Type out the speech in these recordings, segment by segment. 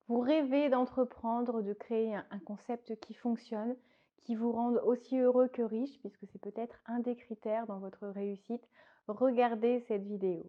Vous rêvez d'entreprendre, de créer un concept qui fonctionne, qui vous rende aussi heureux que riche, puisque c'est peut-être un des critères dans votre réussite. Regardez cette vidéo.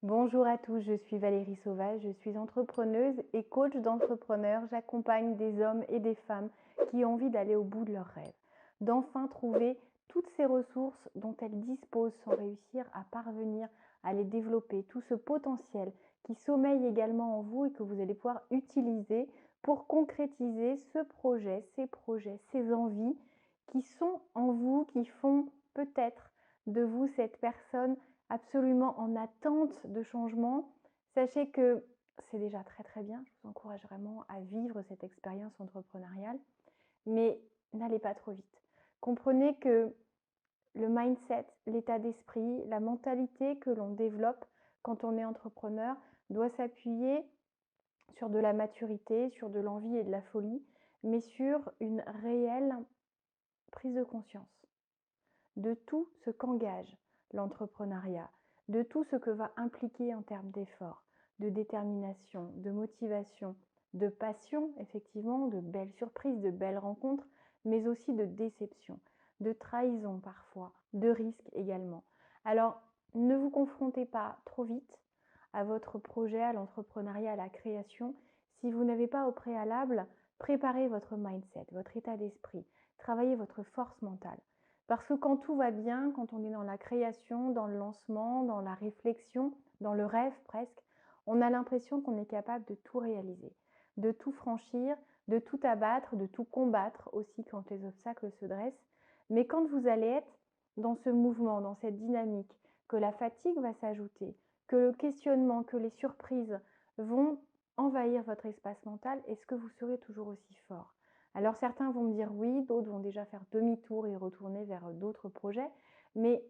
Bonjour à tous, je suis Valérie Sauvage, je suis entrepreneuse et coach d'entrepreneurs. J'accompagne des hommes et des femmes qui ont envie d'aller au bout de leurs rêves, d'enfin trouver toutes ces ressources dont elles disposent sans réussir à parvenir à les développer, tout ce potentiel qui sommeille également en vous et que vous allez pouvoir utiliser pour concrétiser ce projet, ces envies qui sont en vous, qui font peut-être de vous cette personne absolument en attente de changement. Sachez que c'est déjà très très bien. Je vous encourage vraiment à vivre cette expérience entrepreneuriale, mais n'allez pas trop vite. Comprenez que le mindset, l'état d'esprit, la mentalité que l'on développe quand on est entrepreneur doit s'appuyer sur de la maturité, sur de l'envie et de la folie, mais sur une réelle prise de conscience de tout ce qu'engage l'entrepreneuriat, de tout ce que va impliquer en termes d'efforts, de détermination, de motivation, de passion, effectivement, de belles surprises, de belles rencontres, mais aussi de déception, de trahison parfois, de risques également. Alors, ne vous confrontez pas trop vite à votre projet, à l'entrepreneuriat, à la création, si vous n'avez pas au préalable préparé votre mindset, votre état d'esprit, travaillé votre force mentale. Parce que quand tout va bien, quand on est dans la création, dans le lancement, dans la réflexion, dans le rêve presque, on a l'impression qu'on est capable de tout réaliser, de tout franchir, de tout abattre, de tout combattre aussi quand les obstacles se dressent. Mais quand vous allez être dans ce mouvement, dans cette dynamique, que la fatigue va s'ajouter, que le questionnement, que les surprises vont envahir votre espace mental, est-ce que vous serez toujours aussi fort ? Alors certains vont me dire oui, d'autres vont déjà faire demi-tour et retourner vers d'autres projets, mais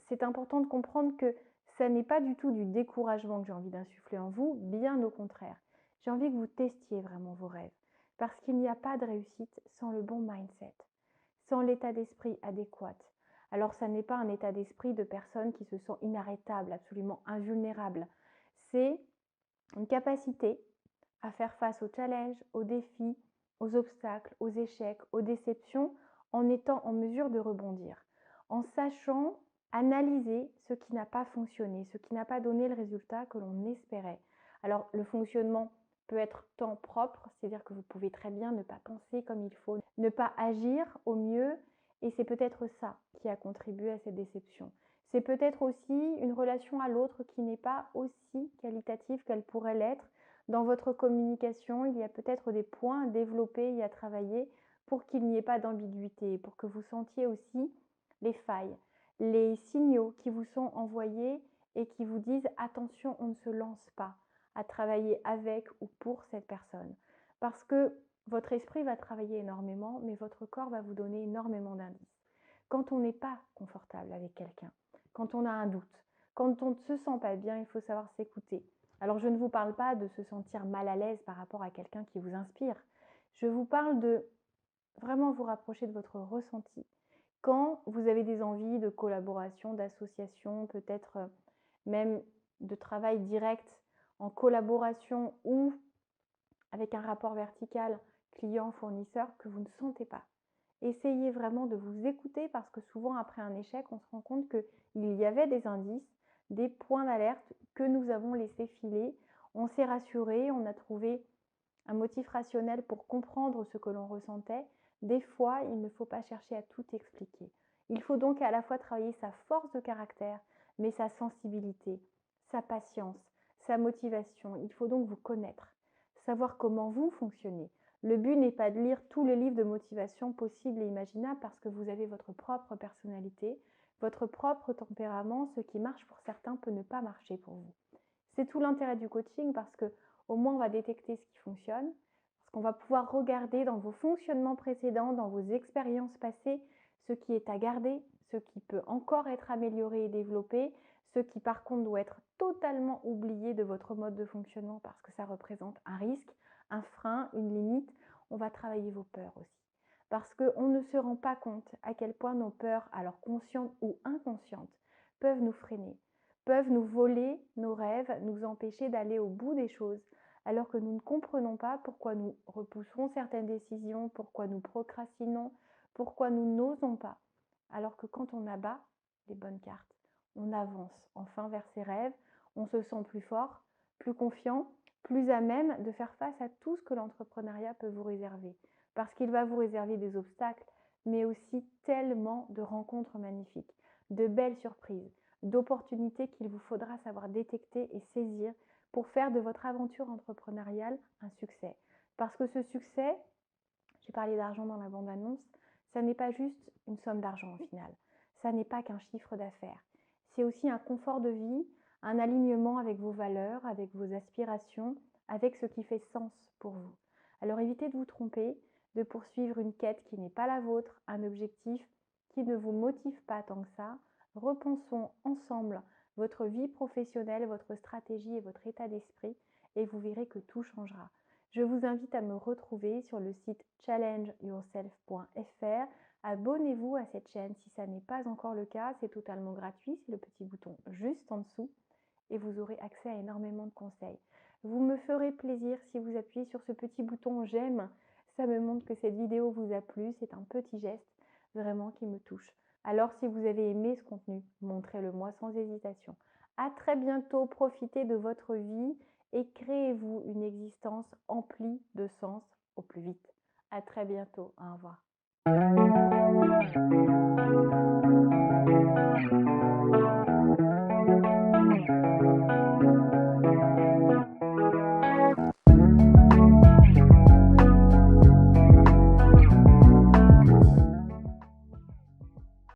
c'est important de comprendre que ça n'est pas du tout du découragement que j'ai envie d'insuffler en vous, bien au contraire. J'ai envie que vous testiez vraiment vos rêves, parce qu'il n'y a pas de réussite sans le bon mindset, sans l'état d'esprit adéquat. Alors ça n'est pas un état d'esprit de personnes qui se sont inarrêtables, absolument invulnérables. C'est une capacité à faire face aux challenges, aux défis, aux obstacles, aux échecs, aux déceptions, en étant en mesure de rebondir, en sachant analyser ce qui n'a pas fonctionné, ce qui n'a pas donné le résultat que l'on espérait. Alors le fonctionnement peut être temps propre, c'est-à-dire que vous pouvez très bien ne pas penser comme il faut, ne pas agir au mieux, et c'est peut-être ça qui a contribué à cette déception. C'est peut-être aussi une relation à l'autre qui n'est pas aussi qualitative qu'elle pourrait l'être. Dans votre communication, il y a peut-être des points à développer et à travailler pour qu'il n'y ait pas d'ambiguïté, pour que vous sentiez aussi les failles, les signaux qui vous sont envoyés et qui vous disent attention, on ne se lance pas à travailler avec ou pour cette personne. Parce que votre esprit va travailler énormément, mais votre corps va vous donner énormément d'indices. Quand on n'est pas confortable avec quelqu'un, quand on a un doute, quand on ne se sent pas bien, il faut savoir s'écouter. Alors je ne vous parle pas de se sentir mal à l'aise par rapport à quelqu'un qui vous inspire. Je vous parle de vraiment vous rapprocher de votre ressenti. Quand vous avez des envies de collaboration, d'association, peut-être même de travail direct en collaboration ou avec un rapport vertical client-fournisseur que vous ne sentez pas. Essayez vraiment de vous écouter parce que souvent après un échec, on se rend compte qu'il y avait des indices, des points d'alerte que nous avons laissés filer. On s'est rassuré, on a trouvé un motif rationnel pour comprendre ce que l'on ressentait. Des fois, il ne faut pas chercher à tout expliquer. Il faut donc à la fois travailler sa force de caractère, mais sa sensibilité, sa patience, sa motivation. Il faut donc vous connaître, savoir comment vous fonctionnez. Le but n'est pas de lire tous les livres de motivation possibles et imaginables parce que vous avez votre propre personnalité, votre propre tempérament. Ce qui marche pour certains peut ne pas marcher pour vous. C'est tout l'intérêt du coaching parce que au moins on va détecter ce qui fonctionne, parce qu'on va pouvoir regarder dans vos fonctionnements précédents, dans vos expériences passées, ce qui est à garder, ce qui peut encore être amélioré et développé, ce qui par contre doit être totalement oublié de votre mode de fonctionnement parce que ça représente un risque, un frein, une limite, on va travailler vos peurs aussi. Parce qu'on ne se rend pas compte à quel point nos peurs, alors conscientes ou inconscientes, peuvent nous freiner, peuvent nous voler nos rêves, nous empêcher d'aller au bout des choses, alors que nous ne comprenons pas pourquoi nous repoussons certaines décisions, pourquoi nous procrastinons, pourquoi nous n'osons pas. Alors que quand on abat les bonnes cartes, on avance enfin vers ses rêves, on se sent plus fort, plus confiant, plus à même de faire face à tout ce que l'entrepreneuriat peut vous réserver. Parce qu'il va vous réserver des obstacles, mais aussi tellement de rencontres magnifiques, de belles surprises, d'opportunités qu'il vous faudra savoir détecter et saisir pour faire de votre aventure entrepreneuriale un succès. Parce que ce succès, j'ai parlé d'argent dans la bande-annonce, ça n'est pas juste une somme d'argent au final. Ça n'est pas qu'un chiffre d'affaires. C'est aussi un confort de vie, un alignement avec vos valeurs, avec vos aspirations, avec ce qui fait sens pour vous. Alors évitez de vous tromper, de poursuivre une quête qui n'est pas la vôtre, un objectif qui ne vous motive pas tant que ça. Repensons ensemble votre vie professionnelle, votre stratégie et votre état d'esprit et vous verrez que tout changera. Je vous invite à me retrouver sur le site challengeyourself.fr. Abonnez-vous à cette chaîne si ça n'est pas encore le cas, c'est totalement gratuit, c'est le petit bouton juste en dessous et vous aurez accès à énormément de conseils. Vous me ferez plaisir si vous appuyez sur ce petit bouton j'aime, ça me montre que cette vidéo vous a plu, c'est un petit geste vraiment qui me touche. Alors si vous avez aimé ce contenu, montrez-le moi sans hésitation. À très bientôt, profitez de votre vie et créez-vous une existence emplie de sens au plus vite. À très bientôt, au revoir.